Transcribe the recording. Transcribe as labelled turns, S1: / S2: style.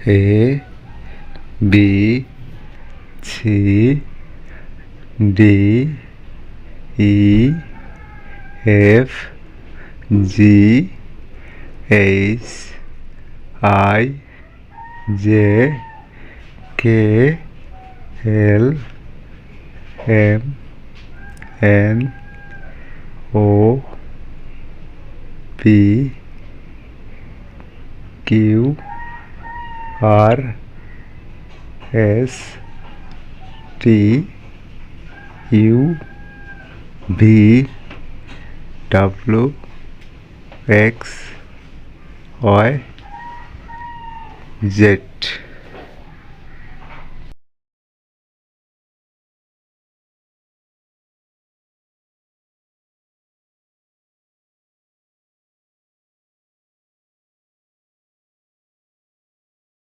S1: A B C D E F G H I J K L M N O P Q R S T U V W X Y Z.